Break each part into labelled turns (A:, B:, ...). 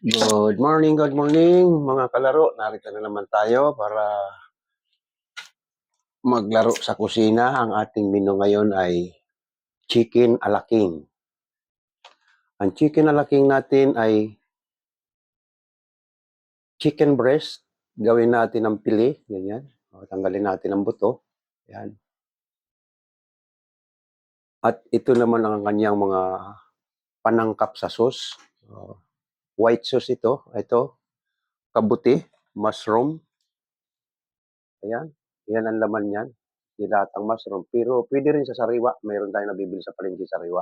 A: Good morning mga kalaro. Narito na naman tayo para maglaro sa kusina. Ang ating menu ngayon ay chicken alaking. Ang chicken alaking natin ay chicken breast. Gawin natin ng pili, ganyan. Tanggalin natin ang buto. Yan. At ito naman ang kanyang mga panangkap sa sauce. White sauce ito. Ito, kabuti, mushroom. Ayan. Yan ang laman niyan. Nilatang mushroom. Pero pwede rin sa sariwa. Mayroon tayong nabibili sa palengke sariwa.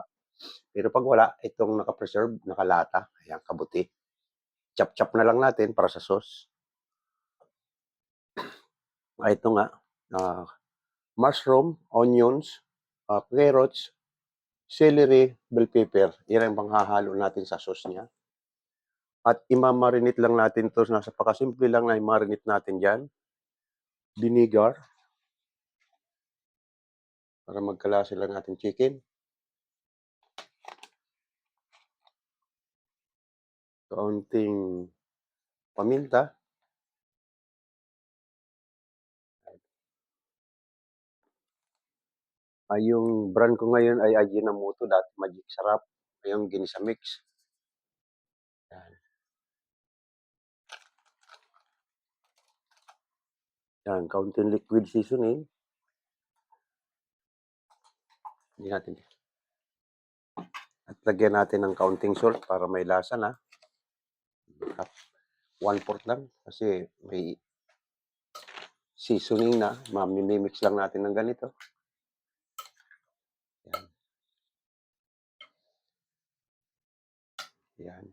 A: Pero pag wala, itong naka-preserve, nakalata. Ayan, kabuti. Chop-chop na lang natin para sa sauce. Ito nga, mushroom, onions, carrots, celery, bell pepper. Yan ang panghahalo natin sa sauce niya. At imamarinate lang natin to. Nasa pakasimple lang na i-marinate natin dyan. Vinegar. Para magkalasa lang natin chicken. Kaunting paminta. Yung brand ko ngayon ay Ajinomoto. Dati Magic Sarap. Ngayon Ginisa Mix. Yan. Yan, kaunting liquid seasoning. Hindi natin. At lagyan natin ng kaunting salt para may lasa na. 1/4 lang kasi may seasoning na. Mamimix lang natin ng ganito. Yan. Yan.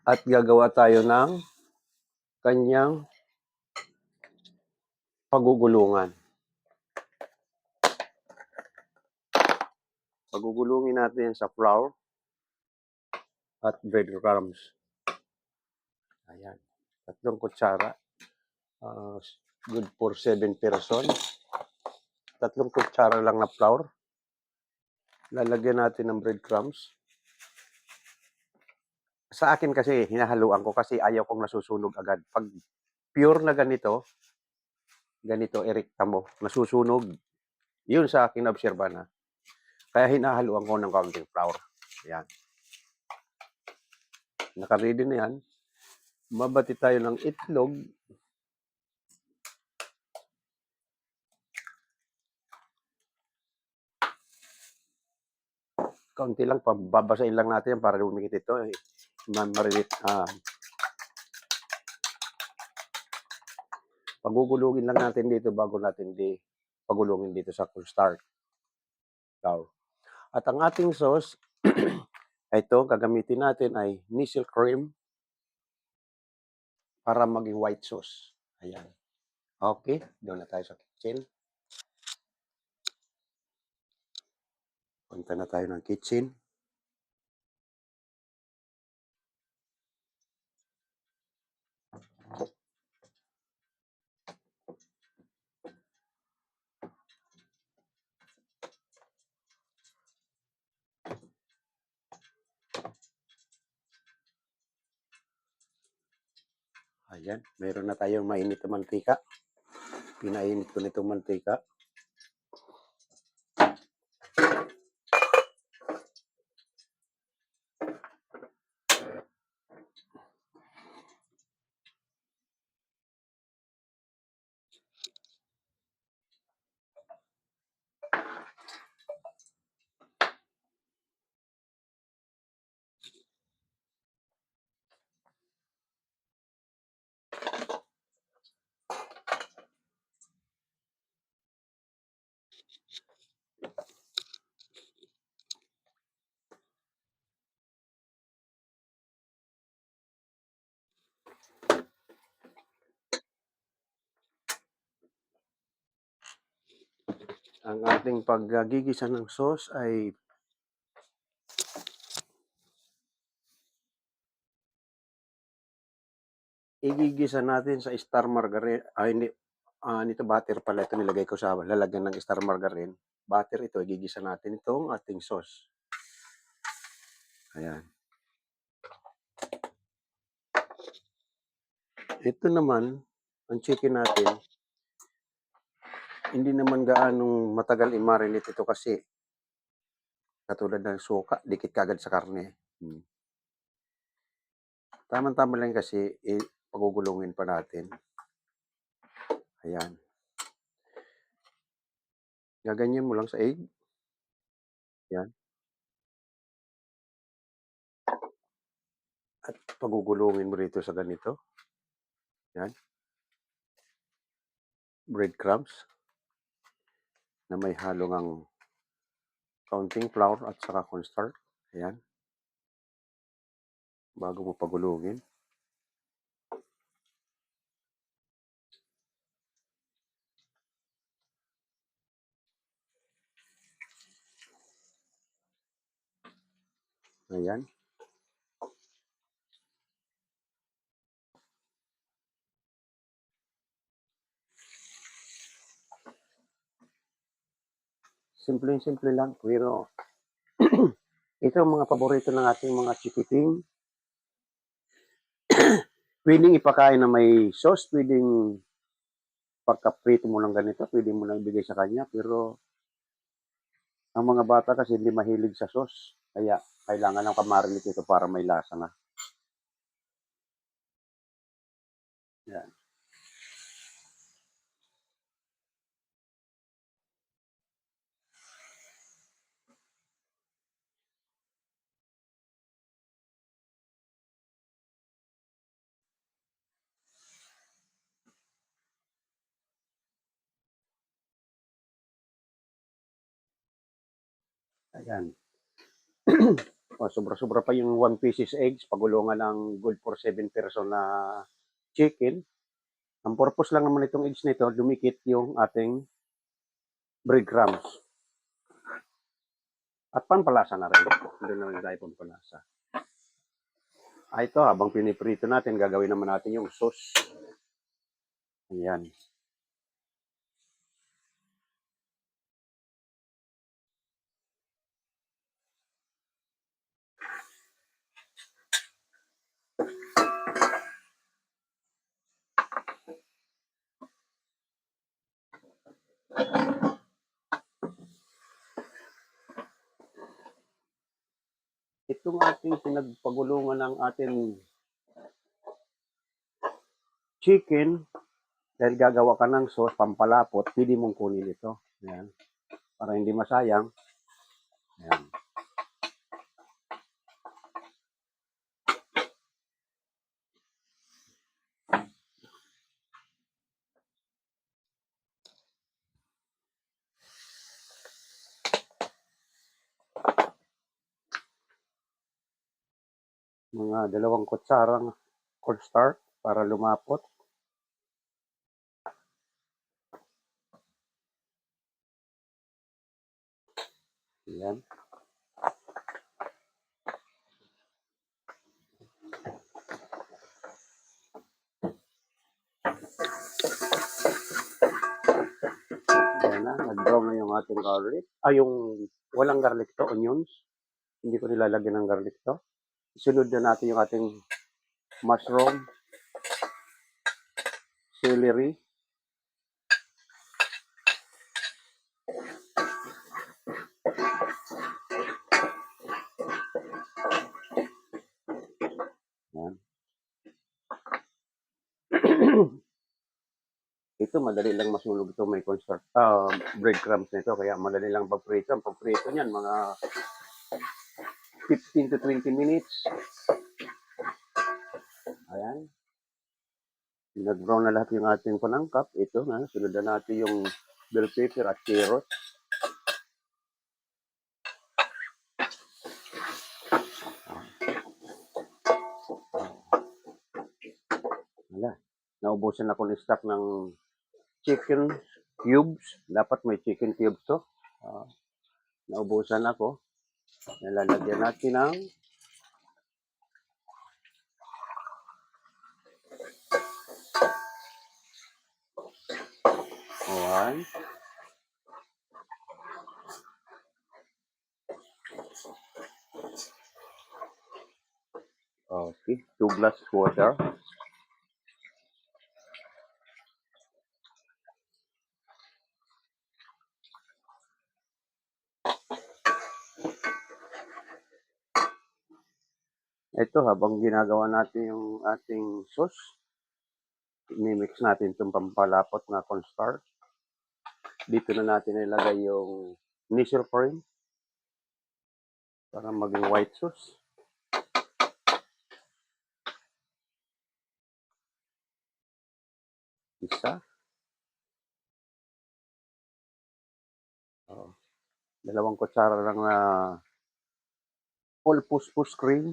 A: At gagawa tayo ng kanyang pagugulungan. Pagugulungin natin sa flour at breadcrumbs. Ayan. 3 kutsara. Good for 7 person. 3 kutsara lang na flour. Lalagyan natin ng breadcrumbs. Sa akin kasi, hinahaluan ko kasi ayaw kong nasusunog agad. Pag pure na ganito, erekta mo, nasusunog. Yun sa akin na-obserba na. Kaya hinahaluan ko ng kaunting flour. Ayan. Naka-ready na yan. Mabati tayo ng itlog. Kaunti lang, babasahin lang natin yan para lumikit ito. Marinate. Pagugulungin lang natin dito bago natin pagulungin dito sa cornstarch. At ang ating sauce, ito, gagamitin natin ay Nissin cream para maging white sauce. Ayan. Okay, doon na tayo sa kitchen. Punta na tayo ng kitchen. Ayan, meron na tayong mainit na mantika. Pinainit ko nitong mantika. Ang ating paggigisa ng sauce ay igigisa natin sa star margarine. Hindi, nito butter pala ito nilagay ko sa lalagyan ng star margarine. Butter ito, igigisa natin itong ating sauce. Ayan. Ito naman, ang chicken natin, hindi naman gaanong matagal i-marinate ito kasi katulad ng suka, dikit kaagad sa karne. Tamang-tama lang kasi pagugulungin pa natin. Ayan. Gaganyan mo lang sa egg. Ayan. At pagugulungin mo rito sa ganito. Ayan. Breadcrumbs na may halong ang kaunting flour at saka cornstarch. Ayan. Bago mo pagulungin. Ayan. Simple lang, pero ito ang mga paborito ng ating mga chikiting. Pwedeng ipakain na may sauce, pwedeng pagka-prito mo lang ganito, pwede mo lang ibigay sa kanya, pero ang mga bata kasi hindi mahilig sa sauce, kaya kailangan ng kamarinate ito para may lasa na. Yan. Ayan. Sobra-sobra pa yung 1 pieces eggs, pagulungan ng good for 7 person na chicken. Ang purpose lang naman itong eggs nito, dumikit yung ating breadcrumbs. At pampalasa na rin. Doon na rin tayo pampalasa. Ito, habang piniprito natin, gagawin naman natin yung sauce. Ayan. Itong ating pinagpagulungan ng ating chicken, dahil gagawa ka ng sauce, pampalapot, pwede mong kunin ito. Ayan. Para hindi masayang. Ayan. Mga 2 kutsarang cornstarch para lumapot. Ayan. Ayan na, nag-brown na yung ating garlic. Yung walang garlic to, onions. Hindi ko nilalagyan ng garlic to. Isunod na natin yung ating mushroom, celery, yan. Ito, madali lang masunog ito. May breadcrumbs nito, kaya madali lang pagprito. Ang pagprito niyan, mga 15 to 20 minutes. Ayan. Nag-brown na lahat yung ating panangkap. Ito na, sunod na natin yung bell pepper at carrot. Wala. Naubusan ako ng stock ng chicken cubes. Dapat may chicken cubes to. Naubusan ako. Nalalagyan natin ng one, Okay, 2 glass water. Ito, habang ginagawa natin yung ating sauce, imimix natin itong pampalapot na cornstarch. Dito na natin ilagay yung initial cream para maging white sauce. Isa. Oh, 2 kutsara lang na all-purpose cream.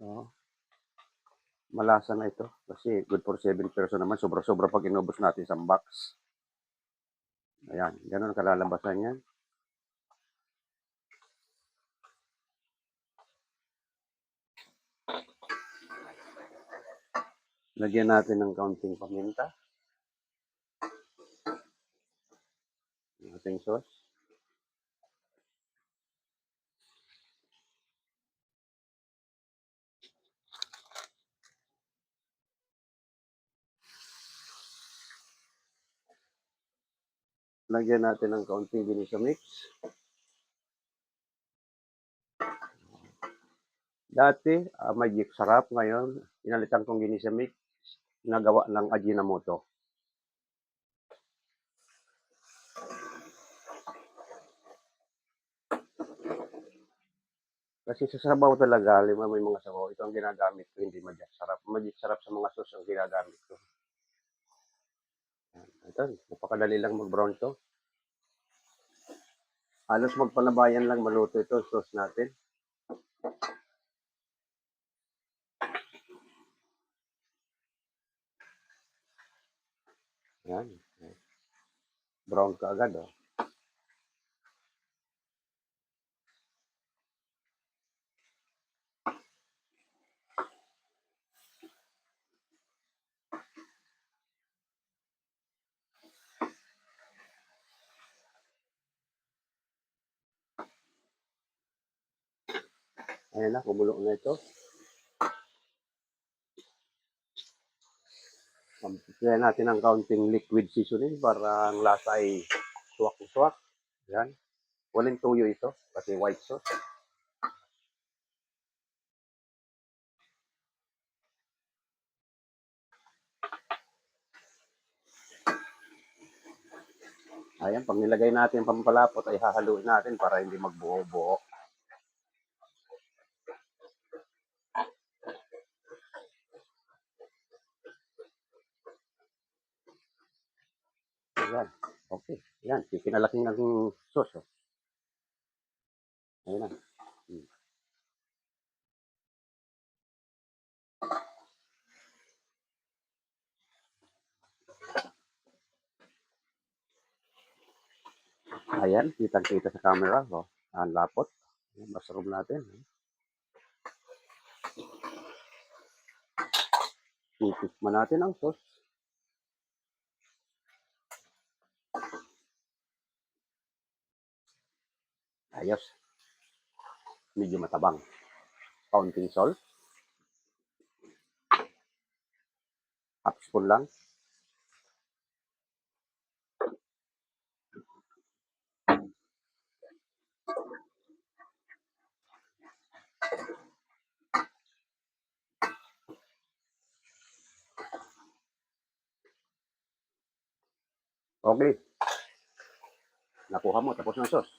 A: Oh, malasa na ito kasi good for 7 person naman. Sobra-sobra pag inubos natin sa box. Ayan, ganun kalalabasan yan. Lagyan natin ng kaunting paminta. Yung ating sauce. Lagyan natin ng kaunting Vitamix. Dati, Magic Sarap. Ngayon, inalitan kong Vitamix. Nagawa ng Ajinomoto. Kasi sa sabaw talaga, may mga sabaw. Ito ang ginagamit ko, hindi Magic Sarap. Magic Sarap sa mga sauce ang ginagamit ko. Ito, napakadali lang mag-brown to. Halos magpanabayan lang maluto ito, sauce natin. Yan. Brown ka agad, oh. Ayan na, kumulo na ito. Kaya natin ang kaunting liquid seasoning para ang lasa ay suwak-suwak. Yan. Walang tuyo ito kasi white sauce. Ayan, pag nilagay natin pampalapot ay hahaluin natin para hindi magbuo-buo. Ayan. Okay. Ayan. Pinalaking ng sauce. Oh. Ayan na. Ayan. Kitang-kita sa camera. Oh. Ang lapot. Ayan, mushroom natin. Titikman natin ang sauce. Ayos. Medyo matabang. Counting salt. Half spoon lang. Okay. Nakuha mo. Tapos na sauce.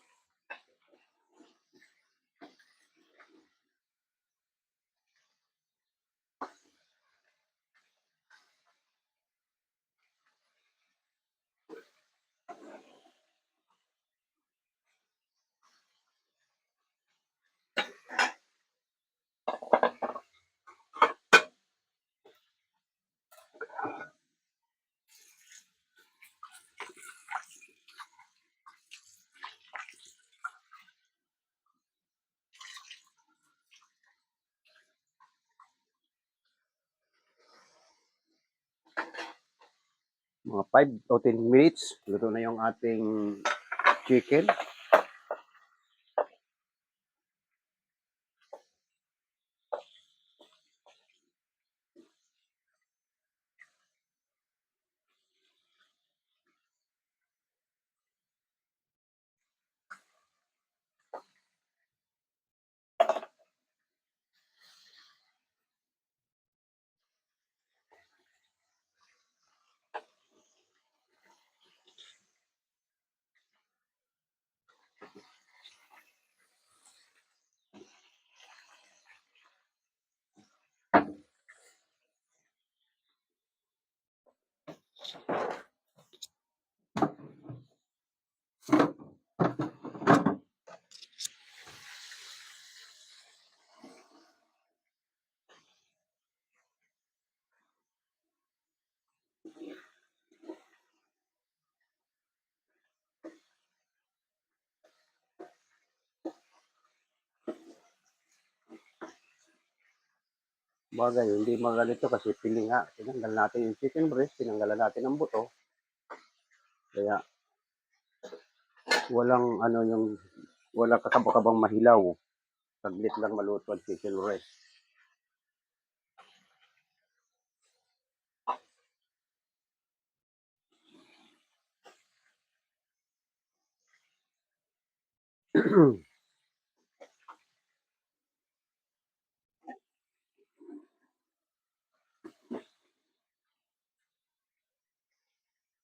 A: Mga 5 o 10 minutes. Luto na yung ating chicken. Bagay hindi maganito kasi pili nga, tinanggal natin yung chicken breast, tinanggalan natin ng buto. Kaya walang ano yung walang kakaba-kabang mahilaw. Saglit lang maluto ang chicken breast.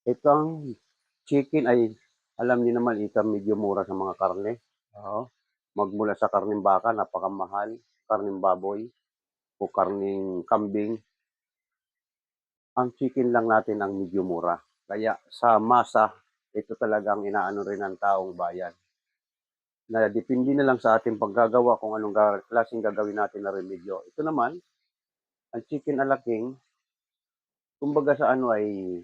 A: Itong chicken ay alam niyo naman ito medyo mura sa mga karne. Oo. Magmula sa karneng baka, napakamahal. Karneng baboy o karneng kambing. Ang chicken lang natin ang medyo mura. Kaya sa masa, ito talagang inaano rin ng taong bayan. Na depende na lang sa ating paggagawa kung anong klaseng gagawin natin na remedyo. Ito naman, ang chicken alaking, kumbaga sa ano ay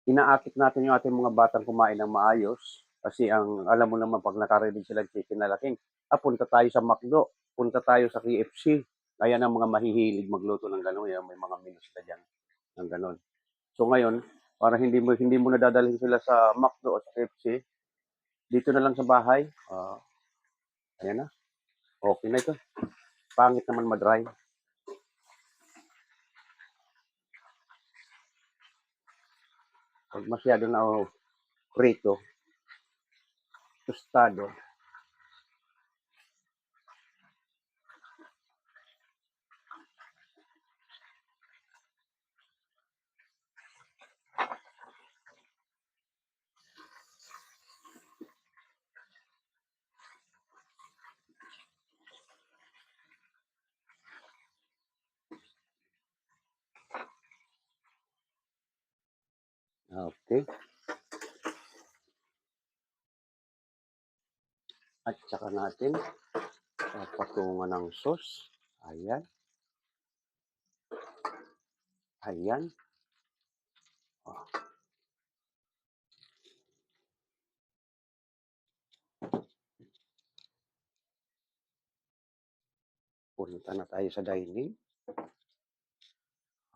A: inaakit natin yung ating mga batang kumain ng maayos. Kasi ang alam mo naman pag nakarinig sila ng chicken alaking, punta tayo sa McDo, punta tayo sa KFC. Kaya ng mga mahihilig magluto ng gano'n, yan, may mga menu sila dyan ng gano'n. So ngayon, para hindi mo nadadalhin sila sa McDo o sa KFC, dito na lang sa bahay. Ayan na. Okay na ito. Pangit naman madry. Pag masyado na prito, tostado. Okay. At saka natin patungan ng sauce. Ayan. Ayan. Oh, punta na tayo sa dining.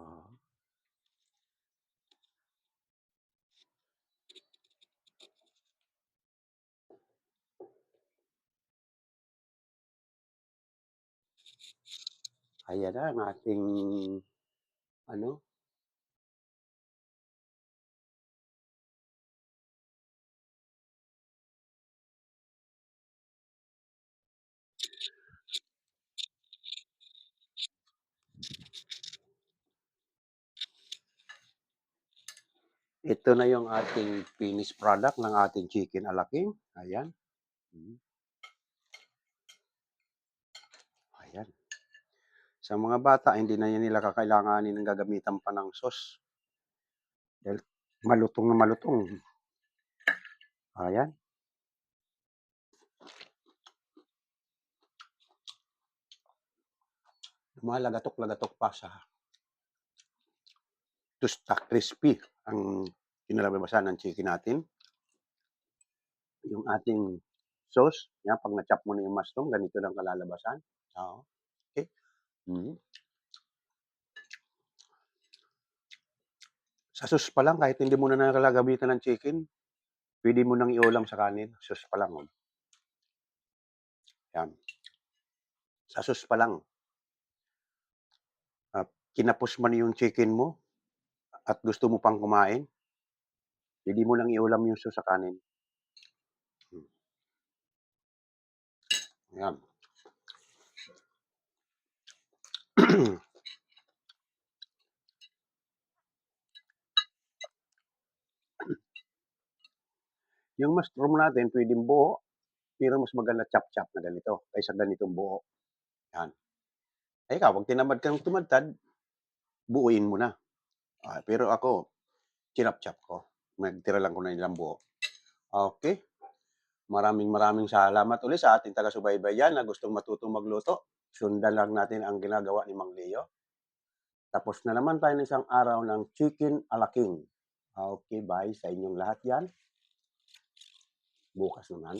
A: Oh, ayan na ang ating ano. Ito na yung ating finished product ng ating chicken alaking. Ayan. Ayan. Sa mga bata, hindi na yan nila kakailanganin ng gagamitan pa ng sauce. Dahil malutong na malutong. Ayan. Malagatok-lagatok pa sa tusta crispy ang kinalabasan ng chicken natin. Yung ating sauce, yan, pag na-chop mo na yung mushroom, ganito lang kalalabasan. Oo. Okay. Mm. Sa sauce pa lang, kahit hindi mo na nakalagamitan ng chicken, pwede mo nang iulam sa kanin. Sauce pa lang. Oh. Yan. Sa sauce pa lang. Kinapos man yung chicken mo at gusto mo pang kumain, pwede mo nang iulam yung sauce sa kanin. Yan. Yung mushroom natin, pwedeng buo, pero mas maganda chop-chop na ganito kaysa ganitong buo. Yan. Eh, ikaw, pag tinamad kang tumantad, buuin mo na. Pero ako, chinop-chop ko. Nagtira lang ko na ilang buo. Okay. Maraming salamat ulit sa ating taga-subaybayan na gustong matutong magluto. Sundan lang natin ang ginagawa ni Mang Leo. Tapos na naman tayo ng isang araw ng chicken alaking. Okay, bye sa inyong lahat yan. Bukas naman.